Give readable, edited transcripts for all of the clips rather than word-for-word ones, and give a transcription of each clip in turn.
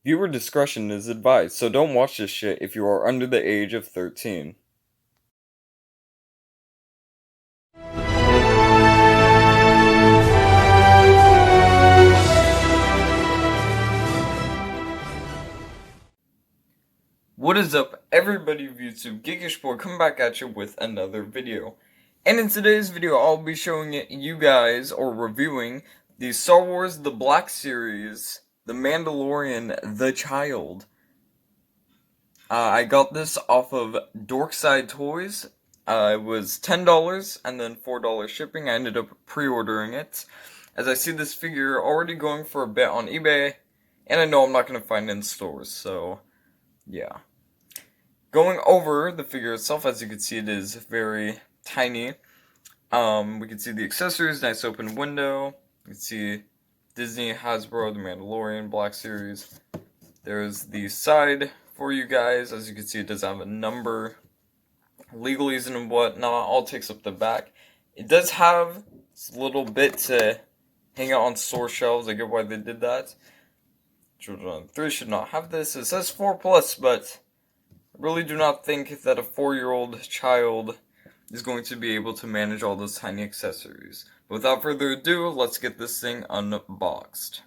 Viewer discretion is advised, so don't watch this shit if you are under the age of 13. What is up, everybody of YouTube? Geekish Boy coming back at you with another video. And in today's video, I'll be showing you guys, or reviewing, the Star Wars The Black Series, The Mandalorian, The Child. I got this off of Dorkside Toys. It was $10 and then $4 shipping. I ended up pre-ordering it, as I see this figure already going for a bit on eBay, and I know I'm not going to find it in stores, so yeah. Going over the figure itself, as you can see, it is very tiny. We can see the accessories, nice open window. You can see Disney, Hasbro, The Mandalorian, Black Series. There's the side for you guys. As you can see, it does have a number, legalese and whatnot, all takes up the back. It does have this little bit to hang out on store shelves. I get why they did that. Children 3 should not have this. It says 4+, but I really do not think that a 4-year-old child is going to be able to manage all those tiny accessories. But without further ado, let's get this thing unboxed.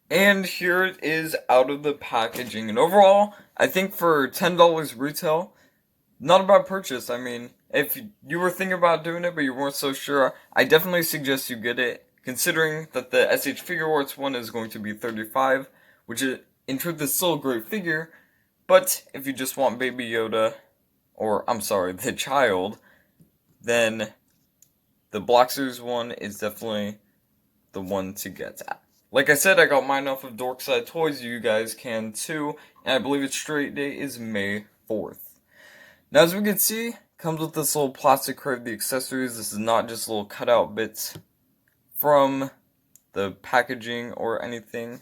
And here it is out of the packaging. And overall, I think for $10 retail, not a bad purchase. I mean, if you were thinking about doing it but you weren't so sure, I definitely suggest you get it, considering that the SH Figure Arts one is going to be $35, which is, in truth, is still a great figure. But if you just want Baby Yoda, or I'm sorry, the child, then the Black Series one is definitely the one to get at. Like I said, I got mine off of Dorkside Toys. You guys can too, and I believe its straight date is May 4th. Now, as we can see, comes with this little plastic crate of the accessories. This is not just little cutout bits from the packaging or anything.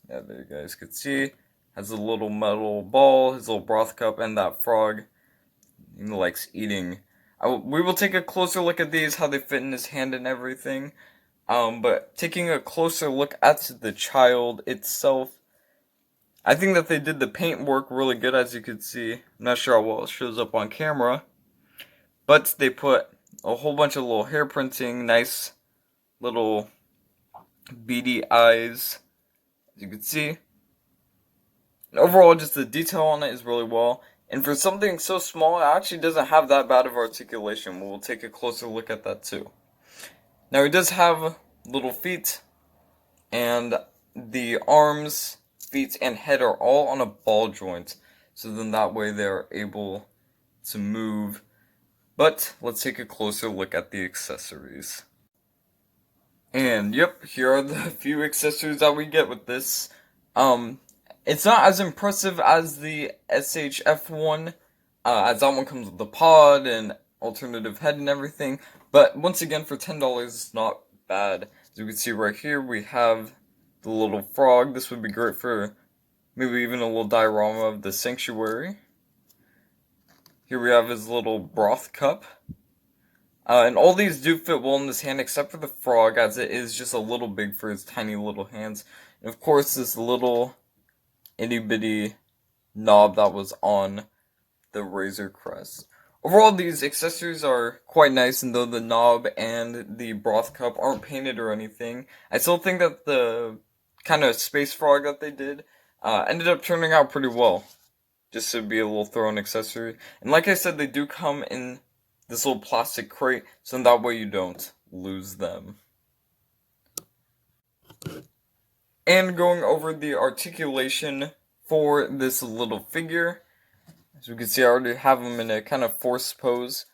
Yeah, there you guys can see. Has a little metal ball, his little broth cup, and that frog. He likes eating. We will take a closer look at these, how they fit in his hand and everything. But taking a closer look at the child itself, I think that they did the paint work really good, as you can see. I'm not sure how well it shows up on camera, but they put a whole bunch of little hair printing, nice little beady eyes, as you can see. And overall, just the detail on it is really well. And for something so small, it actually doesn't have that bad of articulation. We'll take a closer look at that too. Now, he does have little feet, and the arms, feet, and head are all on a ball joint. So then that way they're able to move. But let's take a closer look at the accessories. And yep, here are the few accessories that we get with this. It's not as impressive as the SHF one, as that one comes with the pod and alternative head and everything. But once again, for $10, it's not bad. As you can see right here, we have the little frog. This would be great for maybe even a little diorama of the sanctuary. Here we have his little broth cup. And all these do fit well in his hand, except for the frog, as it is just a little big for his tiny little hands. And of course, this little itty bitty knob that was on the Razor Crest. Overall, these accessories are quite nice, and though the knob and the broth cup aren't painted or anything, I still think that the kind of space frog that they did ended up turning out pretty well, just to be a little throw-in accessory. And like I said, they do come in this little plastic crate, so that way you don't lose them. And going over the articulation for this little figure, as you can see, I already have him in a kind of forced pose,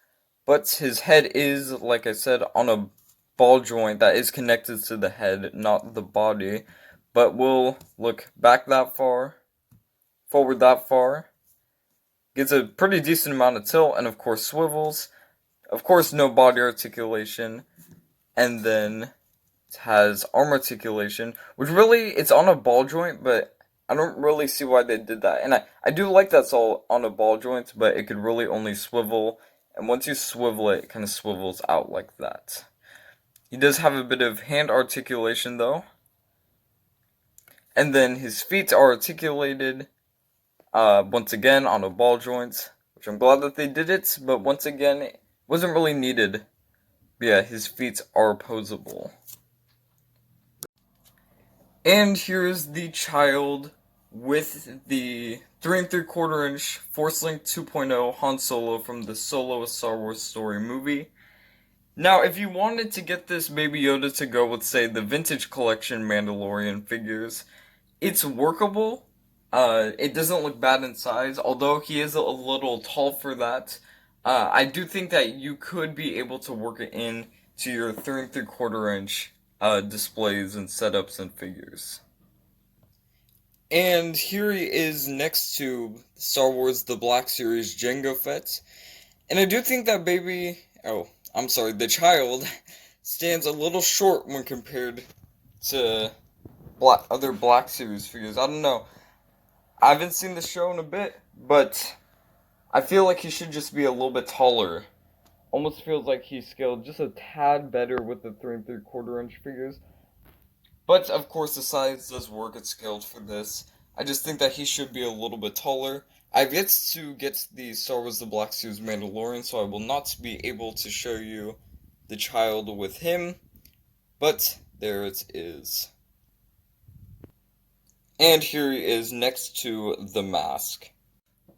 but his head is, like I said, on a ball joint that is connected to the head, not the body. But we'll look back that far, forward that far. Gets a pretty decent amount of tilt, and of course swivels. Of course, no body articulation, and then it has arm articulation, which really, it's on a ball joint, but I don't really see why they did that. And I do like that's all on a ball joint, but it could really only swivel, and once you swivel it, it kind of swivels out like that. He does have a bit of hand articulation, though, And then his feet are articulated, once again, on a ball joint, which I'm glad that they did it, but once again, it wasn't really needed. But yeah, his feet are posable. And here's the child with the 3 3/4 inch Force Link 2.0 Han Solo from the Solo: A Star Wars Story movie. Now, if you wanted to get this Baby Yoda to go with, say, the Vintage Collection Mandalorian figures, it's workable. It doesn't look bad in size, although he is a little tall for that. I do think that you could be able to work it in to your 3 3/4 inch displays and setups and figures. And here he is next to Star Wars The Black Series Jango Fett. And I do think that the child stands a little short when compared to other Black Series figures. I don't know. I haven't seen the show in a bit, but I feel like he should just be a little bit taller. Almost feels like he's scaled just a tad better with the 3 3/4 inch figures. But, of course, the size does work, it's scaled for this. I just think that he should be a little bit taller. I've yet to get the Star Wars The Black Series Mandalorian, so I will not be able to show you the child with him. But, there it is. And here he is next to the mask.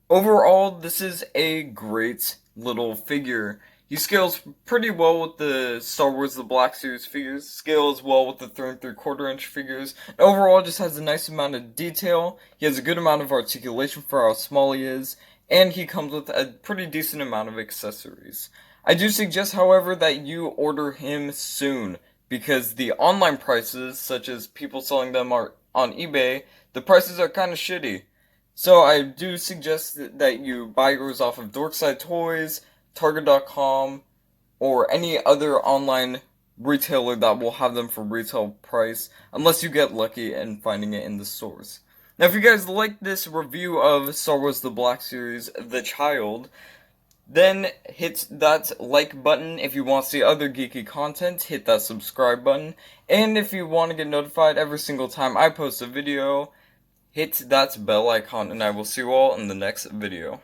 Overall, this is a great little figure. He scales pretty well with the Star Wars The Black Series figures, scales well with the 3 3/4 inch figures, and overall just has a nice amount of detail. He has a good amount of articulation for how small he is, and he comes with a pretty decent amount of accessories. I do suggest, however, that you order him soon, because the online prices, such as people selling them on eBay, the prices are kind of shitty. So I do suggest that you buy yours off of Dorkside Toys, Target.com, or any other online retailer that will have them for retail price, unless you get lucky in finding it in the stores. Now, if you guys like this review of Star Wars The Black Series, The Child, then hit that like button. If you want to see other geeky content, hit that subscribe button. And if you want to get notified every single time I post a video, hit that bell icon, and I will see you all in the next video.